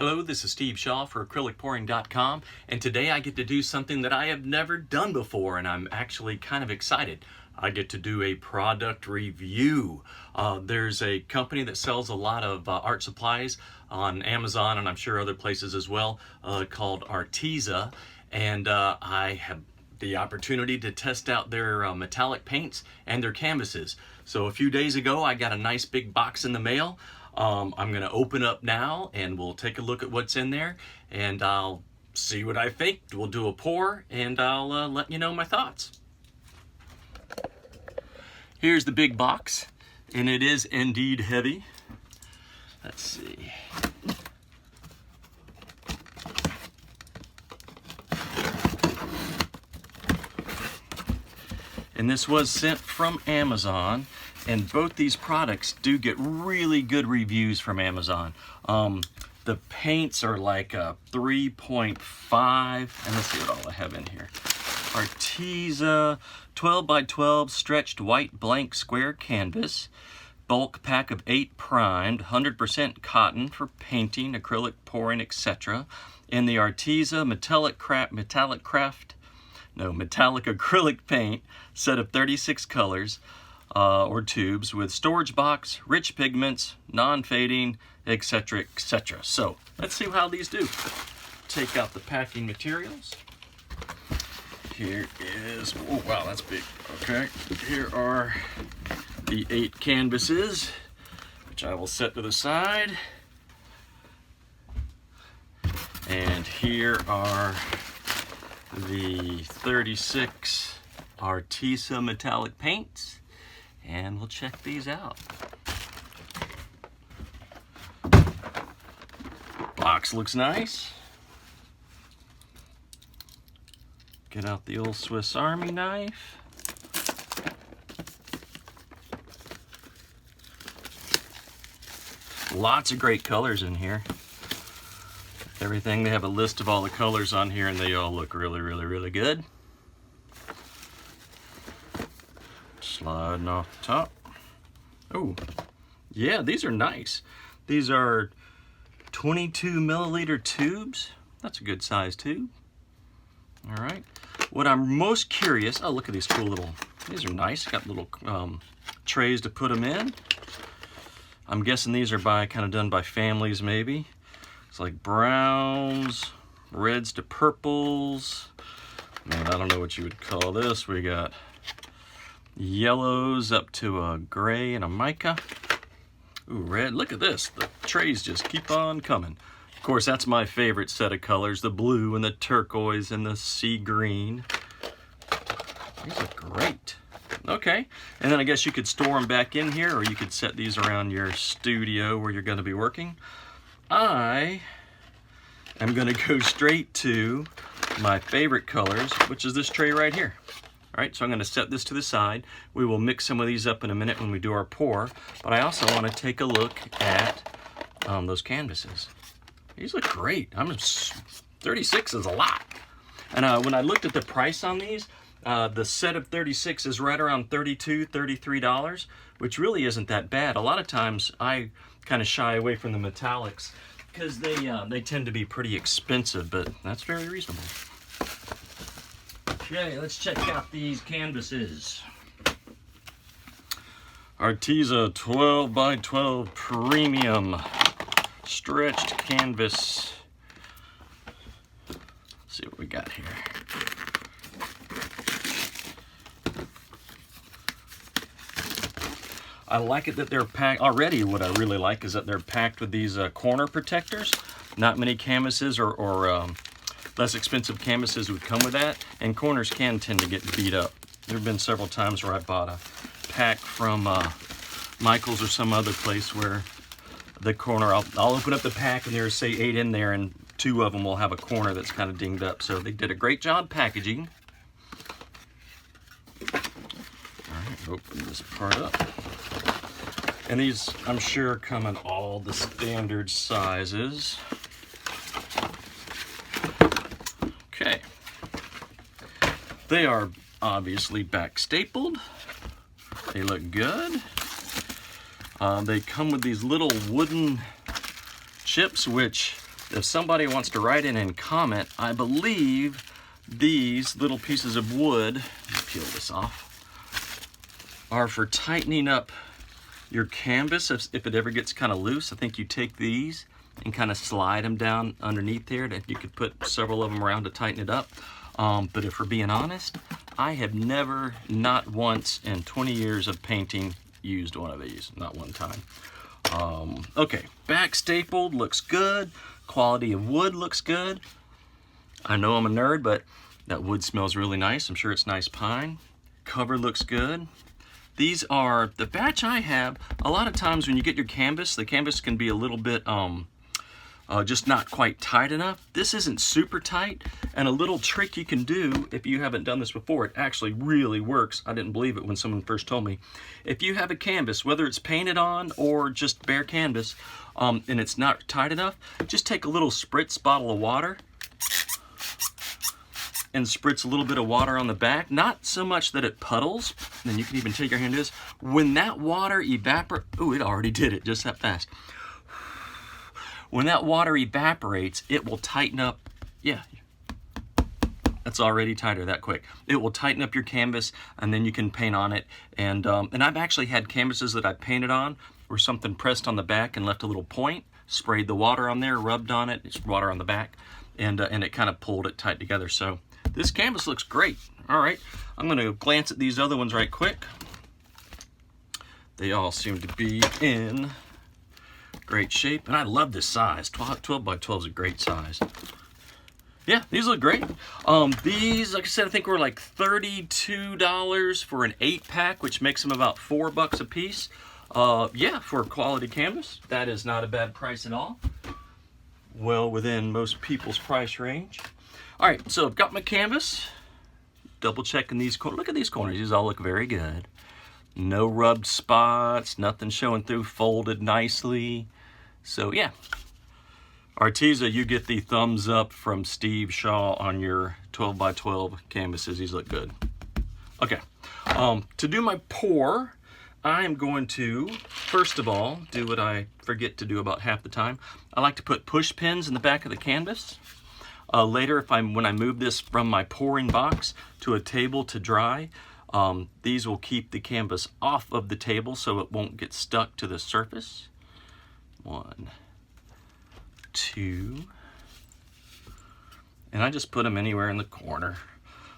Hello, this is Steve Shaw for acrylicpouring.com, and today I get to do something that I have never done before, and I'm actually kind of excited. I get to do a product review. There's a company that sells a lot of art supplies on Amazon, and I'm sure other places as well, called Arteza, and I have the opportunity to test out their metallic paints and their canvases. So a few days ago, I got a nice big box in the mail. I'm going to open up now and we'll take a look at what's in there and I'll see what I think. We'll do a pour and I'll let you know my thoughts. Here's the big box, and it is indeed heavy. Let's see. And this was sent from Amazon, and both these products do get really good reviews from Amazon. The paints are like a 3.5, and let's see what all I have in here. Arteza 12 by 12 stretched white blank square canvas, bulk pack of 8 primed, 100% cotton for painting, acrylic pouring, etc. In the Arteza metallic acrylic paint set of 36 colors or tubes with storage box, rich pigments, non-fading, etc., etc. So let's see how these do. Take out the packing materials. Here is, oh wow, that's big. Okay, here are the 8 canvases, which I will set to the side. And here are the 36 Arteza metallic paints, and we'll check these out. Box looks nice. Get out the old Swiss Army knife. Lots of great colors in here. Everything, they have a list of all the colors on here and they all look really, really, really good. Sliding off the top. Oh, yeah, these are nice. These are 22 milliliter tubes. That's a good size tube. All right. What I'm most curious, oh, look at these cool little, these are nice. Got little trays to put them in. I'm guessing these are kind of done by families maybe. It's like browns, reds to purples. Man, I don't know what you would call this. We got yellows up to a gray and a mica. Ooh, red. Look at this. The trays just keep on coming. Of course, that's my favorite set of colors, the blue and the turquoise and the sea green. These look great. Okay, and then I guess you could store them back in here, or you could set these around your studio where you're going to be working. I am going to go straight to my favorite colors, which is this tray right here. All right, so I'm going to set this to the side. We will mix some of these up in a minute when we do our pour, but I also want to take a look at those canvases. These look great. 36 is a lot. And when I looked at the price on these, the set of 36 is right around $32, $33, which really isn't that bad. A lot of times I kind of shy away from the metallics because they tend to be pretty expensive, but that's very reasonable. Okay, let's check out these canvases. Arteza 12 by 12 premium stretched canvas. Let's see what we got here. I like it that they're packed already. What I really like is that they're packed with these corner protectors. Not many canvases or less expensive canvases would come with that, and corners can tend to get beat up. There have been several times where I bought a pack from Michael's or some other place where the corner, I'll open up the pack and there's say 8 in there, and 2 of them will have a corner that's kind of dinged up. So they did a great job packaging. All right, open this part up. And these, I'm sure, come in all the standard sizes. Okay. They are obviously back stapled. They look good. They come with these little wooden chips, which if somebody wants to write in and comment, I believe these little pieces of wood, let me peel this off, are for tightening up your canvas if it ever gets kind of loose. I think you take these and kind of slide them down underneath there. That you could put several of them around to tighten it up. But if we're being honest, I have never, not once in 20 years of painting, used one of these. Not one time. Okay, back stapled, looks good. Quality of wood looks good. I know I'm a nerd, but that wood smells really nice. I'm sure it's nice pine. Cover looks good. These are the batch I have. A lot of times when you get your canvas, the canvas can be a little bit just not quite tight enough. This isn't super tight, and a little trick you can do if you haven't done this before, it actually really works. I didn't believe it when someone first told me. If you have a canvas, whether it's painted on or just bare canvas, and it's not tight enough, just take a little spritz bottle of water and spritz a little bit of water on the back, not so much that it puddles, then you can even take your hand to this. When that water evaporates, ooh, it already did it just that fast. When that water evaporates, it will tighten up, yeah, that's already tighter that quick. It will tighten up your canvas, and then you can paint on it. And I've actually had canvases that I painted on where something pressed on the back and left a little point, sprayed the water on there, rubbed on it, it's water on the back, and it kind of pulled it tight together. So this canvas looks great. All right, I'm gonna glance at these other ones right quick. They all seem to be in great shape, and I love this size. 12 by 12 is a great size. Yeah, these look great. These, like I said, I think were like $32 for an 8-pack, which makes them about $4 a piece. Yeah, for a quality canvas, that is not a bad price at all. Well within most people's price range. All right, so I've got my canvas. Double checking these corners. Look at these corners. These all look very good. No rubbed spots, nothing showing through, folded nicely. So yeah, Arteza, you get the thumbs up from Steve Shaw on your 12 by 12 canvases. These look good. Okay, to do my pour, I am going to, first of all, do what I forget to do about half the time. I like to put push pins in the back of the canvas. Later, when I move this from my pouring box to a table to dry, these will keep the canvas off of the table so it won't get stuck to the surface. 1, 2, and I just put them anywhere in the corner.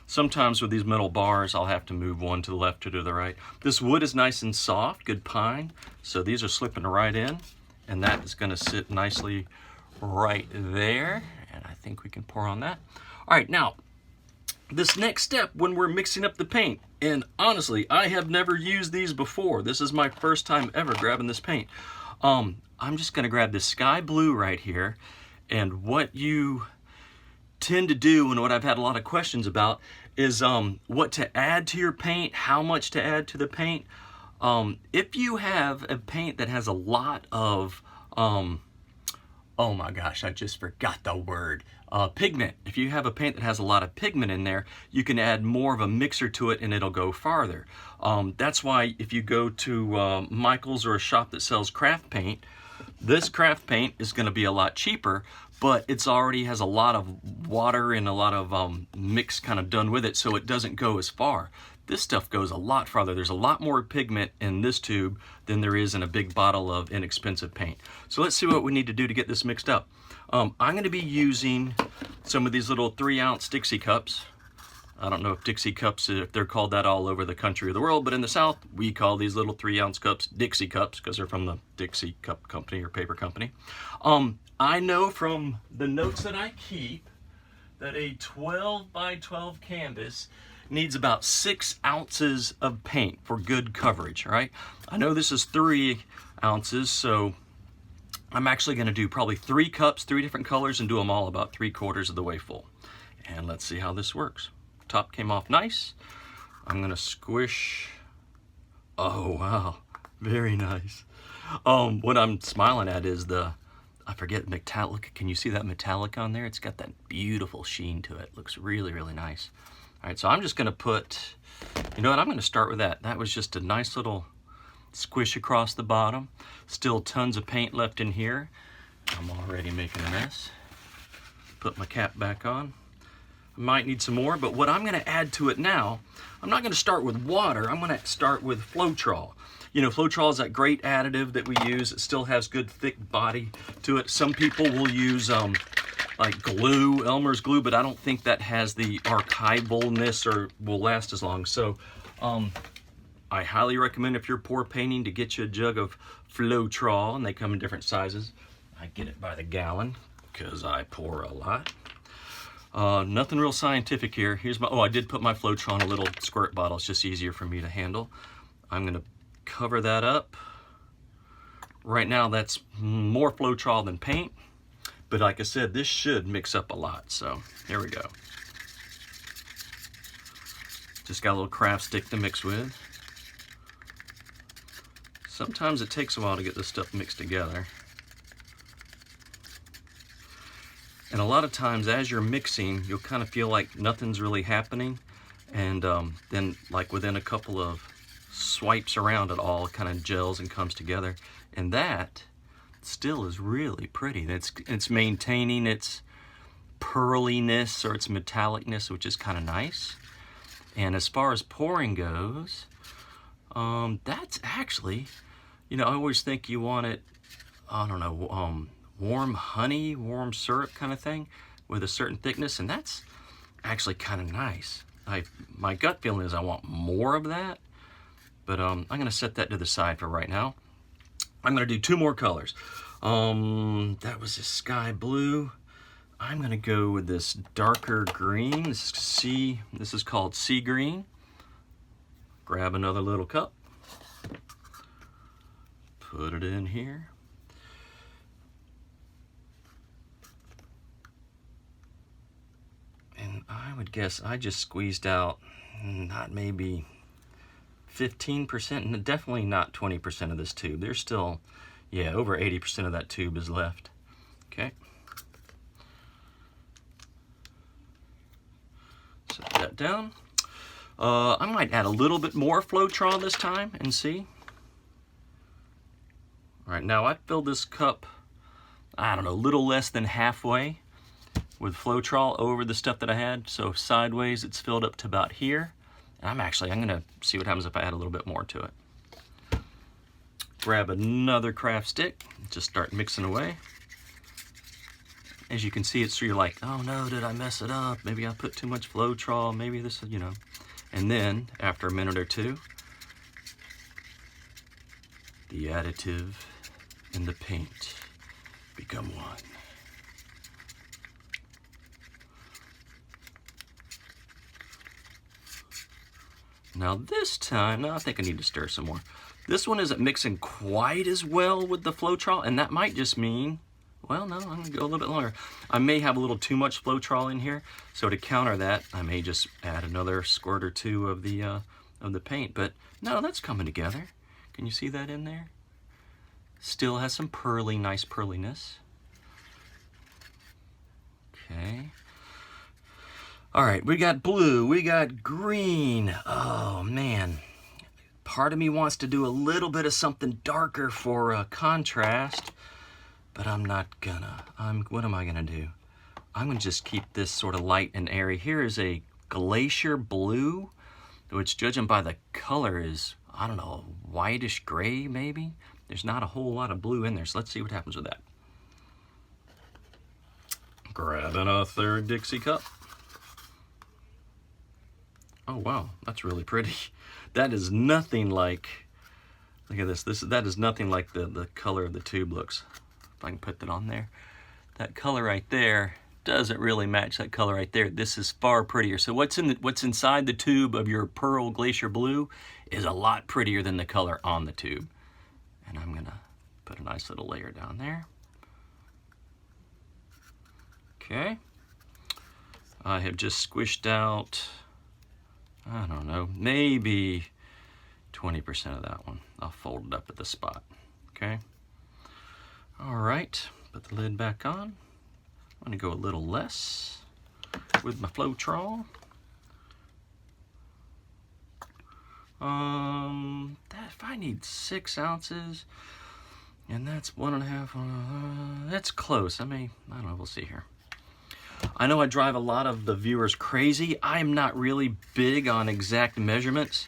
Sometimes with these metal bars, I'll have to move one to the left or to the right. This wood is nice and soft, good pine, so these are slipping right in, and that is going to sit nicely right there, and I think we can pour on that. All right, now, this next step when we're mixing up the paint, and honestly, I have never used these before. This is my first time ever grabbing this paint. I'm just gonna grab this sky blue right here, and what you tend to do, and what I've had a lot of questions about, is what to add to your paint, how much to add to the paint. If you have a paint that has a lot of, oh my gosh, I just forgot the word. Pigment. If you have a paint that has a lot of pigment in there, you can add more of a mixer to it and it'll go farther. That's why if you go to Michael's or a shop that sells craft paint, this craft paint is going to be a lot cheaper, but it's already has a lot of water and a lot of mix kind of done with it, so it doesn't go as far. This stuff goes a lot farther. There's a lot more pigment in this tube than there is in a big bottle of inexpensive paint. So let's see what we need to do to get this mixed up. I'm going to be using some of these little 3-ounce Dixie cups. I don't know if Dixie cups, if they're called that all over the country or the world, but in the South, we call these little 3-ounce cups Dixie cups because they're from the Dixie Cup Company or paper company. I know from the notes that I keep that a 12 by 12 canvas needs about 6 ounces of paint for good coverage, right? I know this is 3 ounces, so I'm actually going to do probably 3 cups, 3 different colors, and do them all about 3/4 of the way full. And let's see how this works. Top came off nice. I'm going to squish. Oh, wow. Very nice. What I'm smiling at is I forget, metallic. Can you see that metallic on there? It's got that beautiful sheen to it. Looks really, really nice. All right, so I'm just going to put, you know what, I'm going to start with that. That was just a nice little squish across the bottom. Still tons of paint left in here. I'm already making a mess. put my cap back on. I might need some more, but what I'm going to add to it now, I'm not going to start with water. I'm going to start with Floetrol. You know, Floetrol is that great additive that we use. It still has good thick body to it. Some people will use like glue, Elmer's glue, but I don't think that has the archivalness or will last as long. So I highly recommend, if you're pour painting, to get you a jug of Floetrol, and they come in different sizes. I get it by the gallon because I pour a lot. Nothing real scientific here. Here's my, oh, I did put my Floetrol in a little squirt bottle. It's just easier for me to handle. I'm gonna cover that up. Right now that's more Floetrol than paint, but like I said, this should mix up a lot. So here we go. Just got a little craft stick to mix with. Sometimes it takes a while to get this stuff mixed together. And a lot of times as you're mixing, you'll kind of feel like nothing's really happening. And then like within a couple of swipes around, it all kind of gels and comes together. And that still is really pretty. It's maintaining its pearliness or its metallicness, which is kind of nice. And as far as pouring goes, that's actually, you know, I always think you want it, I don't know, warm honey, warm syrup kind of thing with a certain thickness, and that's actually kind of nice. My gut feeling is I want more of that, but I'm going to set that to the side for right now. I'm going to do two more colors. That was this sky blue. I'm going to go with this darker green. This is called sea green. Grab another little cup. Put it in here. And I would guess I just squeezed out not maybe 15%, and definitely not 20% of this tube. There's still, yeah, over 80% of that tube is left. Okay. Set that down. I might add a little bit more Floetrol this time and see. All right, now I filled this cup, I don't know, a little less than halfway with Floetrol over the stuff that I had. So sideways, it's filled up to about here. And I'm gonna see what happens if I add a little bit more to it. Grab another craft stick, just start mixing away. As you can see, it's so you're like, oh no, did I mess it up? Maybe I put too much Floetrol, maybe this, you know. And then, after a minute or two, the additive and the paint become one. Now this time, no, I think I need to stir some more. This one isn't mixing quite as well with the Floetrol, and that might just mean, well, no, I'm gonna go a little bit longer. I may have a little too much Floetrol in here, so to counter that, I may just add another squirt or two of the paint. But no, that's coming together. Can you see that in there? Still has some pearly, nice pearliness. Okay. All right, we got blue, we got green. Oh man, part of me wants to do a little bit of something darker for contrast, but I'm not gonna. What am I gonna do? I'm gonna just keep this sort of light and airy. Here is a glacier blue, which judging by the color is, I don't know, whitish gray maybe. There's not a whole lot of blue in there, so let's see what happens with that. Grabbing a third Dixie cup. Oh wow, that's really pretty. That is nothing like, look at this, that is nothing like the color of the tube looks. If I can put that on there. That color right there doesn't really match that color right there. This is far prettier. So what's inside the tube of your pearl glacier blue is a lot prettier than the color on the tube. And I'm gonna put a nice little layer down there. Okay. I have just squished out, I don't know, maybe 20% of that one. I'll fold it up at the spot, okay? All right, put the lid back on. I'm gonna go a little less with my Floetrol. If I need 6 ounces, and that's 1.5, that's close. I don't know, we'll see here. I know I drive a lot of the viewers crazy. I'm not really big on exact measurements.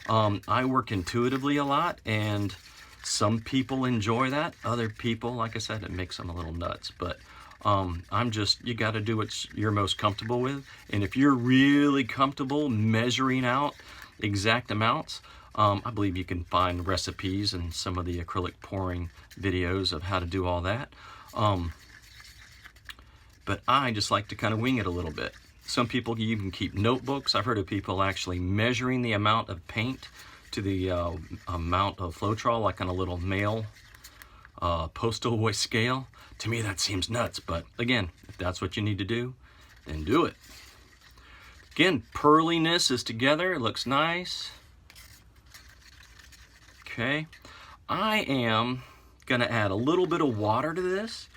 I work intuitively a lot, and some people enjoy that. Other people, like I said, it makes them a little nuts. But you got to do what you're most comfortable with. And if you're really comfortable measuring out exact amounts, I believe you can find recipes and some of the acrylic pouring videos of how to do all that. But I just like to kind of wing it a little bit. Some people even keep notebooks. I've heard of people actually measuring the amount of paint to the amount of Floetrol, like on a little mail postal voice scale. To me, that seems nuts. But again, if that's what you need to do, then do it. Again, pearliness is together. It looks nice. Okay. I am going to add a little bit of water to this,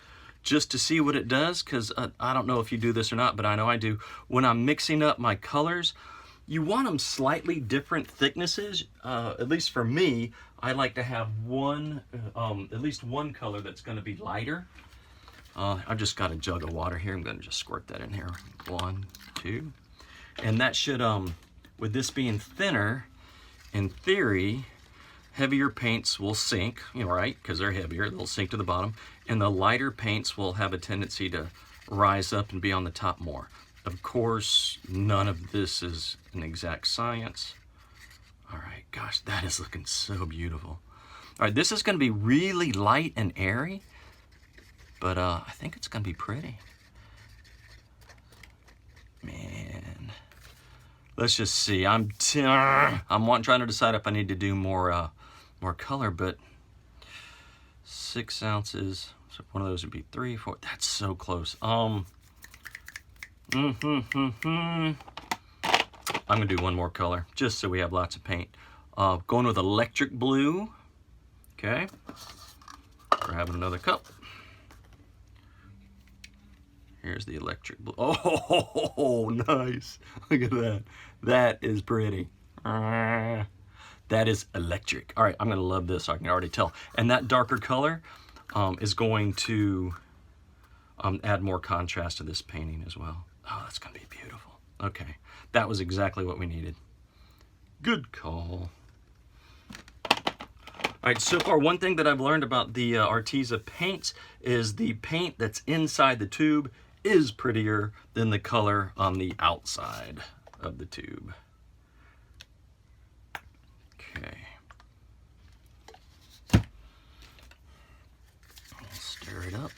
just to see what it does, because I don't know if you do this or not, but I know I do. When I'm mixing up my colors, you want them slightly different thicknesses. At least for me, I like to have at least one color that's going to be lighter. I've just got a jug of water here. I'm going to just squirt that in here. 1, 2. And that should, with this being thinner, in theory, heavier paints will sink, right? Because they're heavier, they'll sink to the bottom. And the lighter paints will have a tendency to rise up and be on the top more. Of course, none of this is an exact science. All right, gosh, that is looking so beautiful. All right, this is going to be really light and airy, but I think it's going to be pretty. Man, let's just see. I'm trying to decide if I need to do more color, but 6 ounces. So one of those would be 3, 4. That's so close. I'm gonna do one more color just so we have lots of paint. Going with electric blue. Okay. Grabbing another cup. Here's the electric blue. Oh, nice. Look at that. That is pretty. That is electric. All right, I'm gonna love this. I can already tell. And that darker color is going to add more contrast to this painting as well. Oh, that's gonna be beautiful. Okay, that was exactly what we needed. Good call. All right, so far one thing that I've learned about the Arteza paints is the paint that's inside the tube is prettier than the color on the outside of the tube. Okay. I'll stir it up.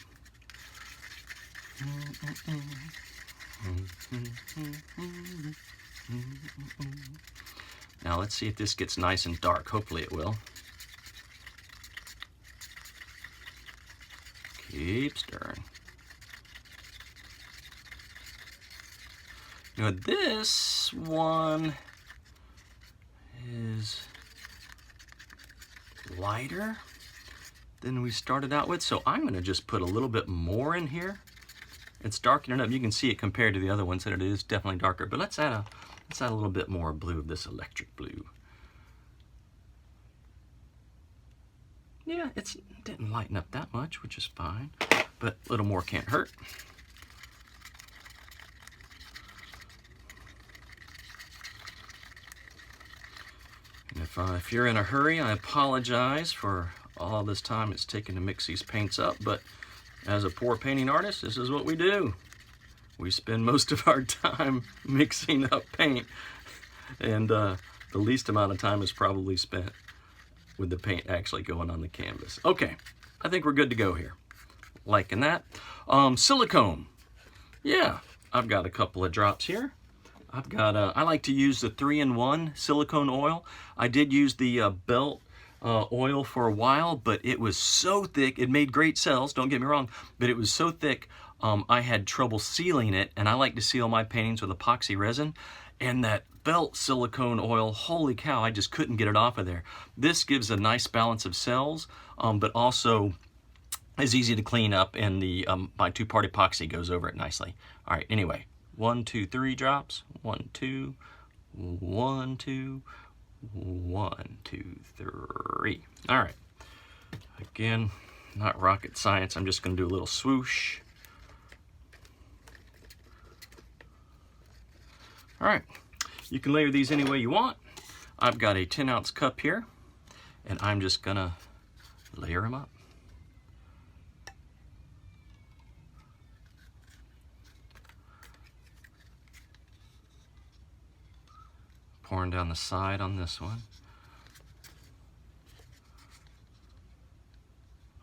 Now let's see if this gets nice and dark. Hopefully it will. Keep stirring. Now this one is lighter than we started out with, so I'm going to just put a little bit more in here. It's darkening up. You can see it compared to the other ones that it is definitely darker, but let's add a little bit more blue of this electric blue. Yeah, it didn't lighten up that much, which is fine, but a little more can't hurt. And if you're in a hurry, I apologize for all this time it's taken to mix these paints up, but as a pour painting artist, this is what we do. We spend most of our time mixing up paint, and the least amount of time is probably spent with the paint actually going on the canvas. Okay, I think we're good to go here. Liking that. Silicone. Yeah, I've got a couple of drops here. I've got, I like to use the 3-in-1 silicone oil. I did use the belt oil for a while, but it was so thick. It made great cells, don't get me wrong, but it was so thick I had trouble sealing it, and I like to seal my paintings with epoxy resin. And that belt silicone oil, holy cow, I just couldn't get it off of there. This gives a nice balance of cells, but also is easy to clean up, and the my 2-part epoxy goes over it nicely. All right, anyway, 1, 2, 3 drops. 1, 2, 1, 2, 1, 2, 3. All right. Again, not rocket science. I'm just going to do a little swoosh. All right, you can layer these any way you want. I've got a 10-ounce cup here, and I'm just gonna layer them up. Pouring down the side on this one.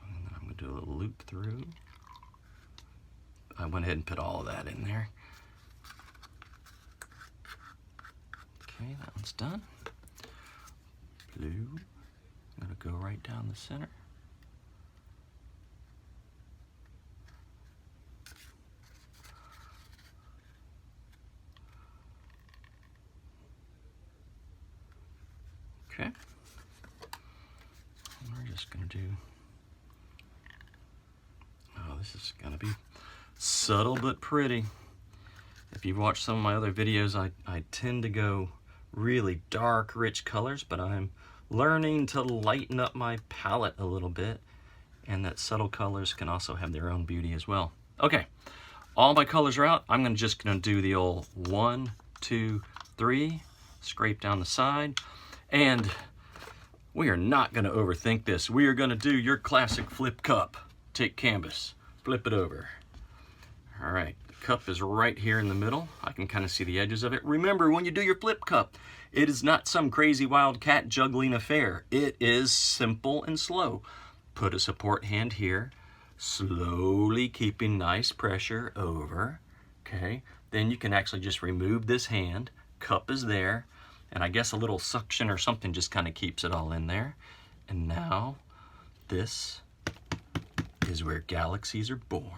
And then I'm gonna do a little loop through. I went ahead and put all of that in there. Okay, that one's done. Blue, I'm gonna go right down the center. Okay, and we're just gonna do, oh, this is gonna be subtle but pretty. If you've watched some of my other videos, I tend to go really dark, rich colors, but I'm learning to lighten up my palette a little bit, and that subtle colors can also have their own beauty as well. Okay, all my colors are out. I'm just gonna do the old 1, 2, 3, scrape down the side, and we are not gonna overthink this. We are gonna do your classic flip cup. Take canvas, flip it over. All right, the cup is right here in the middle. I can kind of see the edges of it. Remember, when you do your flip cup, it is not some crazy wild cat juggling affair. It is simple and slow. Put a support hand here, slowly keeping nice pressure over, okay? Then you can actually just remove this hand, cup is there, and I guess a little suction or something just kind of keeps it all in there. And now, this is where galaxies are born.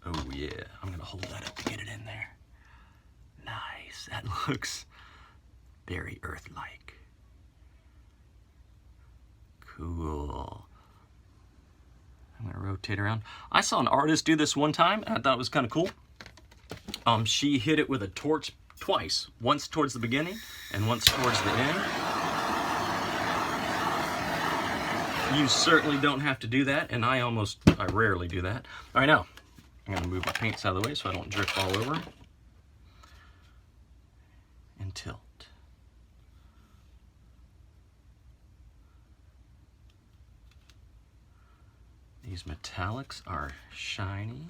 Oh yeah, I'm gonna hold that up to get it in there. Nice, that looks very Earth-like. Cool. I'm gonna rotate around. I saw an artist do this one time, and I thought it was kind of cool. She hit it with a torch twice, once towards the beginning and once towards the end. You certainly don't have to do that, and I rarely do that. All right, now, I'm gonna move my paints out of the way so I don't drip all over them. And tilt. These metallics are shiny.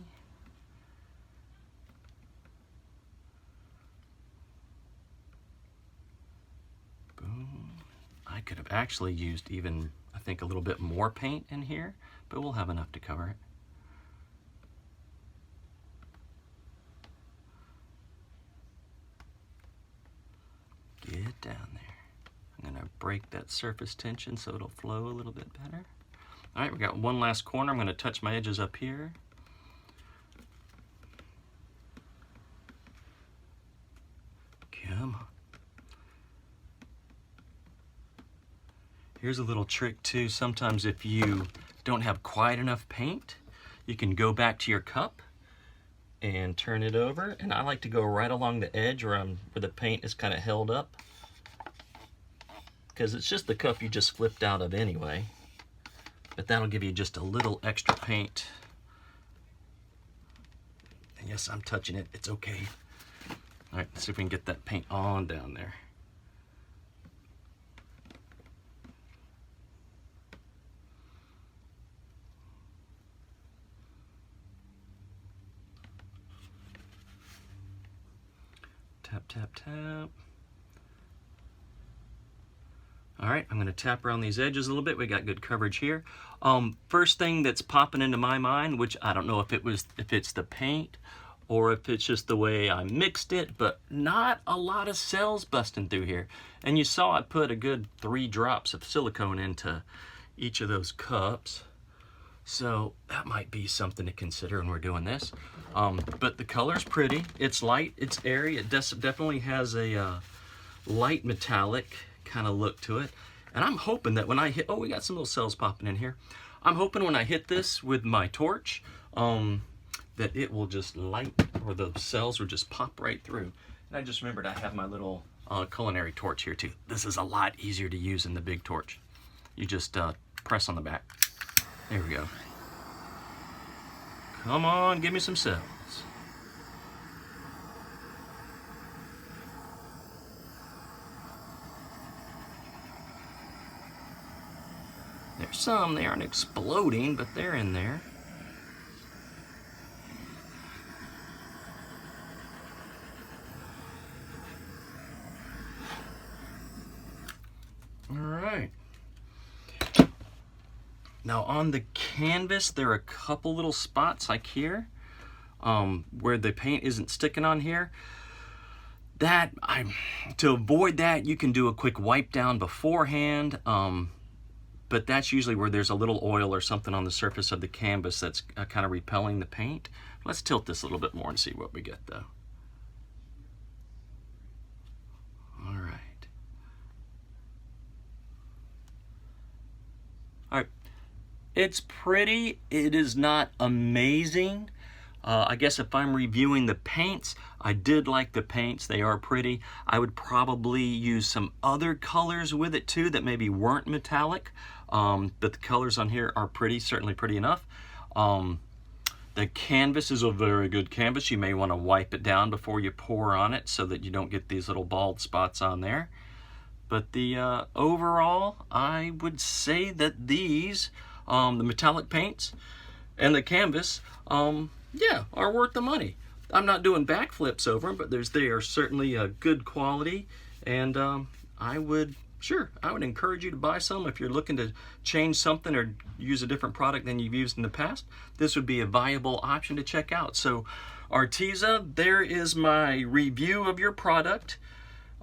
Boom. I could have actually used even, I think, a little bit more paint in here, but we'll have enough to cover it. Get down there. I'm gonna break that surface tension so it'll flow a little bit better. All right, we got one last corner. I'm gonna touch my edges up here. Come on. Here's a little trick too. Sometimes if you don't have quite enough paint, you can go back to your cup and turn it over. And I like to go right along the edge where the paint is kind of held up, because it's just the cup you just flipped out of anyway. But that'll give you just a little extra paint. And yes, I'm touching it. It's okay. All right, let's see if we can get that paint on down there. Tap, tap, tap. All right, I'm gonna tap around these edges a little bit. We got good coverage here. First thing that's popping into my mind, which I don't know if it's the paint or if it's just the way I mixed it, but not a lot of cells busting through here. And you saw I put a good 3 drops of silicone into each of those cups. So that might be something to consider when we're doing this. But the color's pretty. It's light, it's airy. It definitely has a light metallic kind of look to it. And I'm hoping that when I hit, oh, we got some little cells popping in here. I'm hoping when I hit this with my torch, that it will just light, or the cells will just pop right through. And I just remembered I have my little culinary torch here too. This is a lot easier to use than the big torch. You just press on the back. There we go. Come on, give me some cells. There's some, they aren't exploding, but they're in there. All right. Now on the canvas, there are a couple little spots like here where the paint isn't sticking on here. To avoid that, you can do a quick wipe down beforehand, but that's usually where there's a little oil or something on the surface of the canvas that's kind of repelling the paint. Let's tilt this a little bit more and see what we get though. All right. All right. It's pretty. It is not amazing. I guess if I'm reviewing the paints, I did like the paints. They are pretty. I would probably use some other colors with it too that maybe weren't metallic. But the colors on here are pretty, certainly pretty enough. The canvas is a very good canvas. You may want to wipe it down before you pour on it so that you don't get these little bald spots on there. But the overall, I would say that these, the metallic paints and the canvas, yeah, are worth the money. I'm not doing backflips over them, but they are certainly a good quality, and I would encourage you to buy some if you're looking to change something or use a different product than you've used in the past. This would be a viable option to check out. So Arteza, there is my review of your product.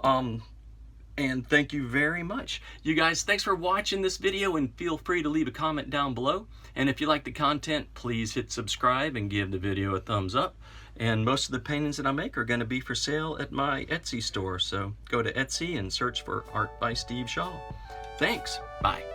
And thank you very much. You guys, thanks for watching this video, and feel free to leave a comment down below. And if you like the content, please hit subscribe and give the video a thumbs up. And most of the paintings that I make are going to be for sale at my Etsy store. So go to Etsy and search for Art by Steve Shaw. Thanks. Bye.